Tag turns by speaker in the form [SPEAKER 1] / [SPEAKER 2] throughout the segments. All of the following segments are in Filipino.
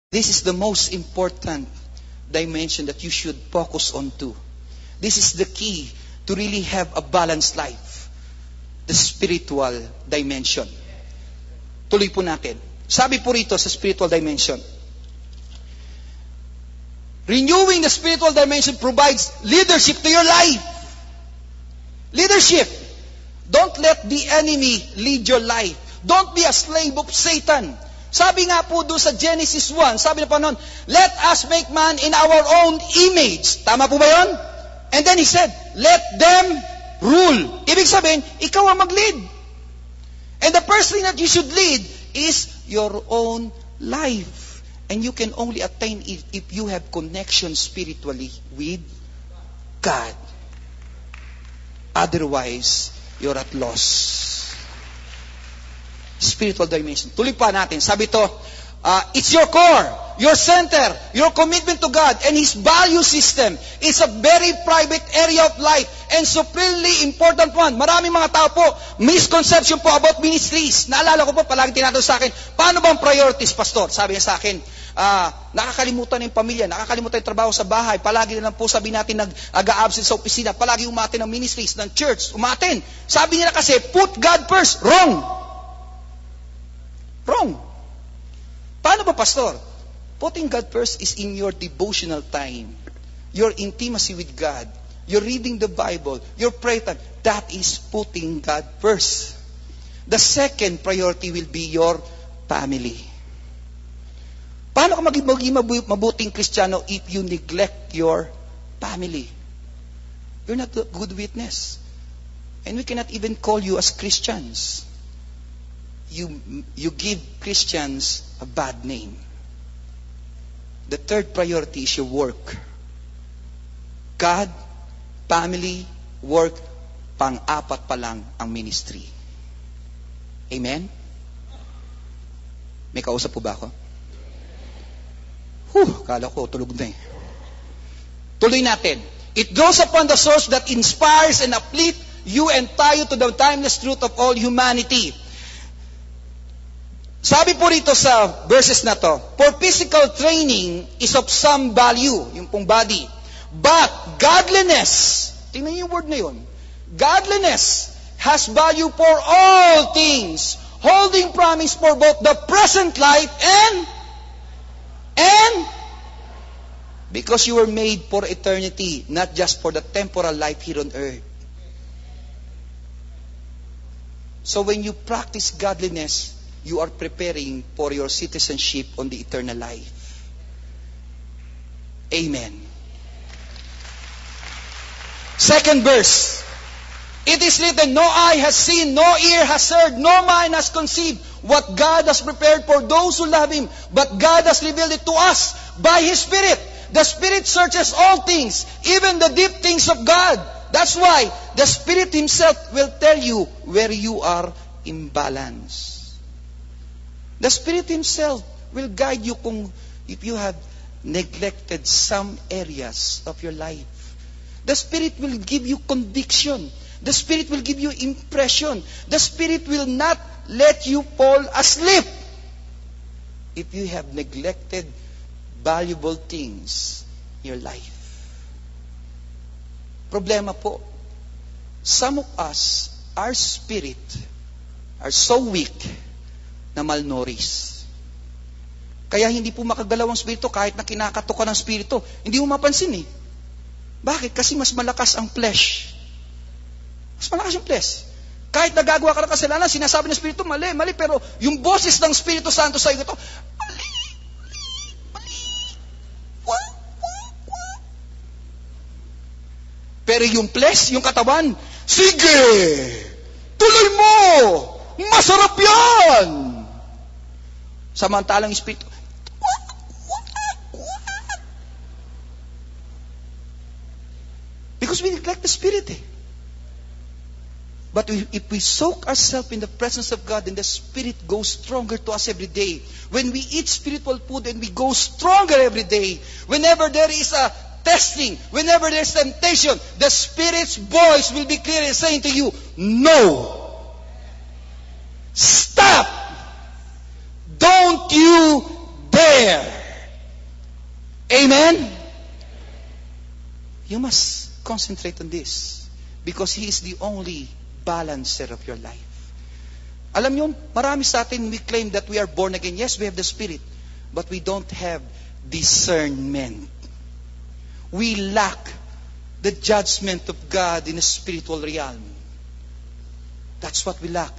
[SPEAKER 1] This is the most important dimension that you should focus on too. This is the key to really have a balanced life. The spiritual dimension. Tuloy po natin. Sabi po rito sa spiritual dimension, renewing the spiritual dimension provides leadership to your life. Leadership. Don't let the enemy lead your life. Don't be a slave of Satan. Sabi nga po doon sa Genesis 1, sabi na po noon, let us make man in our own image. Tama po ba yun? And then he said, let them rule. Ibig sabihin, ikaw ang mag-lead. And the first thing that you should lead is your own life. And you can only attain it if you have connection spiritually with God. Otherwise, you're at loss. Spiritual dimension. Tuloy pa natin. Sabi to, it's your core, your center, your commitment to God, and His value system. It's a very private area of life and supremely important one. Maraming mga tao po, misconception po about ministries. Naalala ko po, palagi tinatanong sa akin, paano bang priorities, Pastor? Sabi niya sa akin, nakakalimutan yung pamilya, nakakalimutan yung trabaho sa bahay, palagi na lang po sabi natin nag-a-absent sa opisina, palagi umatin ng ministries, ng church, umatin. Sabi nila kasi, put God first. Wrong. Wrong. Paano ba, Pastor? Putting God first is in your devotional time, your intimacy with God, your reading the Bible, your prayer time. That is putting God first. The second priority will be your family. Paano ka maging mabuting Kristiyano if you neglect your family? You're not a good witness. And we cannot even call you as Christians. You give Christians a bad name. The third priority is your work. God, family, work, pang-apat pa lang ang ministry. Amen? May kausap po ba ako? Kala ko tulog na eh. Tuloy natin. It draws upon the source that inspires and uplifts you and tie you to the timeless truth of all humanity. Sabi po rito sa verses na to, for physical training is of some value, yung pong body. But godliness, tingnan niyo yung word na yun, godliness has value for all things, holding promise for both the present life and because you were made for eternity, not just for the temporal life here on earth. So when you practice godliness, you are preparing for your citizenship on the eternal life. Amen. Second verse. It is written, no eye has seen, no ear has heard, no mind has conceived what God has prepared for those who love Him. But God has revealed it to us by His Spirit. The Spirit searches all things, even the deep things of God. That's why the Spirit Himself will tell you where you are imbalanced. The Spirit Himself will guide you if you have neglected some areas of your life. The Spirit will give you conviction. The Spirit will give you impression. The Spirit will not let you fall asleep if you have neglected valuable things in your life. Problema po, some of us, our spirit, are so weak na malnourished. Kaya hindi po makagalaw ang spirito kahit na kinakatok ka ng spirito. Hindi mo mapansin eh. Bakit? Kasi mas malakas ang flesh. Mas malakas yung flesh. Kahit nagagawa ka ng kasalanan, sinasabi ng spirito, mali, pero yung boses ng Espiritu Santo sa iyo ito, mali. Pero yung flesh, yung katawan, sige, tuloy mo, masarap yan. Samantalang Espiritu, because we neglect the Spirit eh. But if we soak ourselves in the presence of God, then the Spirit goes stronger to us every day. When we eat spiritual food, then we go stronger every day. Whenever there is a testing, whenever there's temptation, the Spirit's voice will be clear and saying to you, no. Stop. Don't you dare. Amen? You must concentrate on this because He is the only balancer of your life. Alam niyo, marami sa atin, we claim that we are born again. Yes, we have the Spirit, but we don't have discernment. We lack the judgment of God in a spiritual realm. That's what we lack.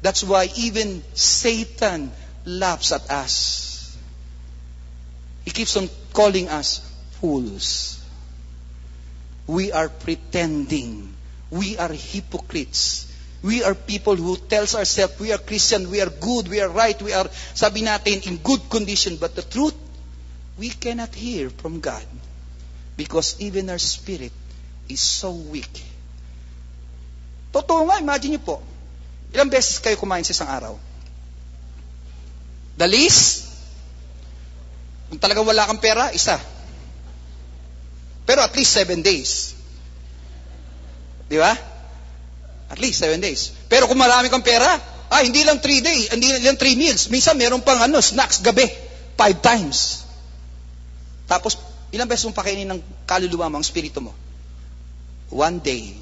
[SPEAKER 1] That's why even Satan laughs at us. He keeps on calling us fools. We are pretending. We are hypocrites. We are people who tells ourselves we are Christian, we are good, we are right, we are, sabi natin, in good condition. But the truth, we cannot hear from God because even our spirit is so weak. Totoo nga, imagine niyo po, ilang beses kayo kumain sa isang araw? The least, kung talagang wala kang pera, isa. Pero at least 7 days. Di ba? At least 7 days. Pero kung marami kang pera, hindi lang 3 days, hindi lang 3 meals. Minsan meron pang snacks gabi, 5 times. Tapos, ilang beses mong pakainin ng kaluluwa mo, ang spirito mo? 1 day.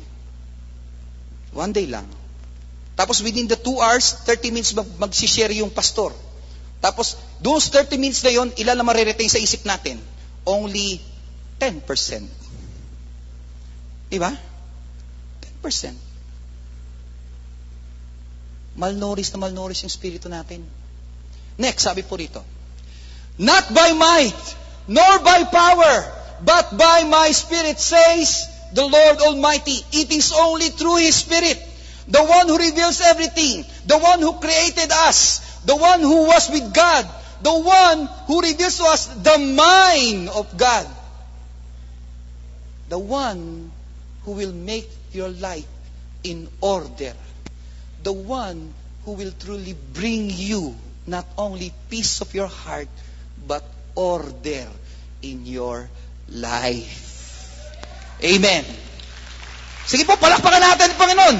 [SPEAKER 1] 1 day lang. Tapos within the 2 hours, 30 minutes magsishare yung pastor. Tapos, those 30 minutes na yon, ilan na mariretain sa isip natin? Only 10%. Diba? 10%. Malnourished na malnourished yung spirito natin. Next, sabi po rito, not by might, nor by power, but by my Spirit, says the Lord Almighty. It is only through His Spirit, the one who reveals everything, the one who created us, the one who was with God, the one who reveals to us the mind of God, the one who will make your life in order, the one who will truly bring you not only peace of your heart, but order in your life. Amen. Sige po, palakpakan natin ang Panginoon.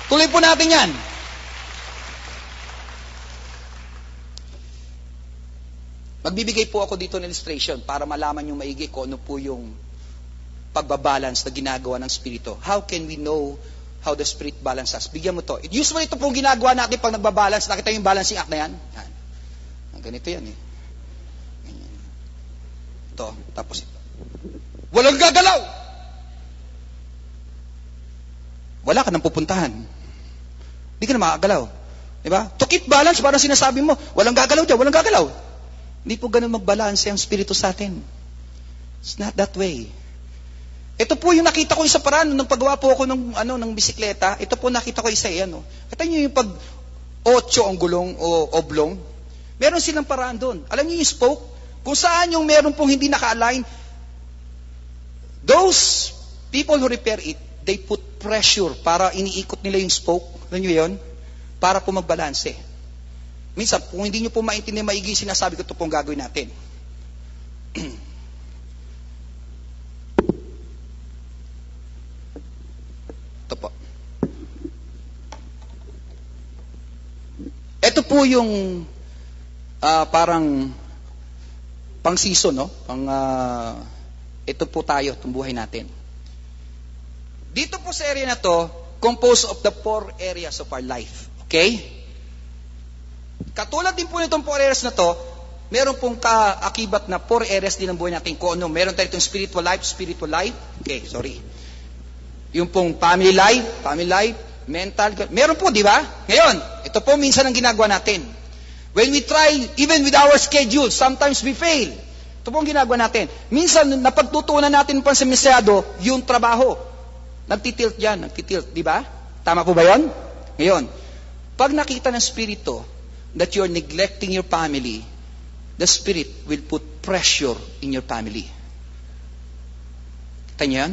[SPEAKER 1] Tuloy po natin yan. Magbibigay po ako dito ng illustration para malaman yung maigi kung ano po yung pagbabalance na ginagawa ng Espiritu. How can we know how the Spirit balances? Bigyan mo to. Usually ito pong ginagawa natin pag nagbabalance. Nakita yung balancing act na yan? Yan. Ganito yan eh. Ganyan. Ito. Tapos ito. Walang gagalaw! Wala ka nang pupuntahan. Hindi ka na makagalaw. Diba? To keep balance, parang sinasabi mo, walang gagalaw dyan, walang gagalaw. Hindi po ganun magbalanse ang Espiritu sa atin. It's not that way. Ito po yung nakita ko sa paraan nung paggawa po ako ng bisikleta. Ito po nakita ko isa yan. Kita niyo yung pag 8 ang gulong o oblong. Meron silang paraan doon. Alam niyo yung spoke? Kung saan yung meron pong hindi naka-align, those people who repair it, they put pressure para iniikot nila yung spoke. Alam niyo yun? Para po magbalanse. Minsan, kung hindi niyo po maintindihan maigi, sinasabi ko ito pong gagawin natin. Ito po. Ito po yung parang pang season, no? Ito po tayo, itong buhay natin. Dito po sa area na to, composed of the 4 areas of our life. Okay? Katulad din po nitong 4 areas na to, meron pong kaakibat na 4 areas din ng buhay natin. Kung ano, meron tayo itong spiritual life. Okay, sorry. Yung pong family life, mental, meron po, di ba? Ngayon, ito po minsan ang ginagawa natin. When we try, even with our schedule, sometimes we fail. Ito po ang ginagawa natin. Minsan, napagtutunan natin pa sa mesyado, yung trabaho. Nagtitilt yan, di ba? Tama po ba yun? Ngayon, pag nakita ng Espiritu that you're neglecting your family, the Spirit will put pressure in your family. Kita niyo yan?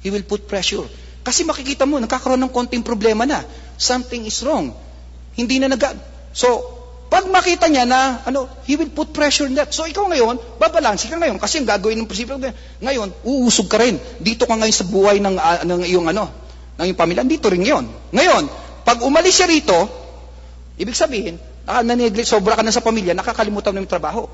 [SPEAKER 1] He will put pressure. Kasi makikita mo, nagkakaroon ng konting problema na. Something is wrong. Hindi na So, pag makita niya na, he will put pressure in that. So, ikaw ngayon, babalansi ka ngayon. Kasi ang gagawin ng prinsipyo, ngayon, uusog ka rin. Dito ka ngayon sa buhay ng iyong ng iyong pamilya. Dito rin ngayon. Ngayon, pag umalis siya rito, ibig sabihin, sobra ka na sa pamilya, nakakalimutan mo yung trabaho.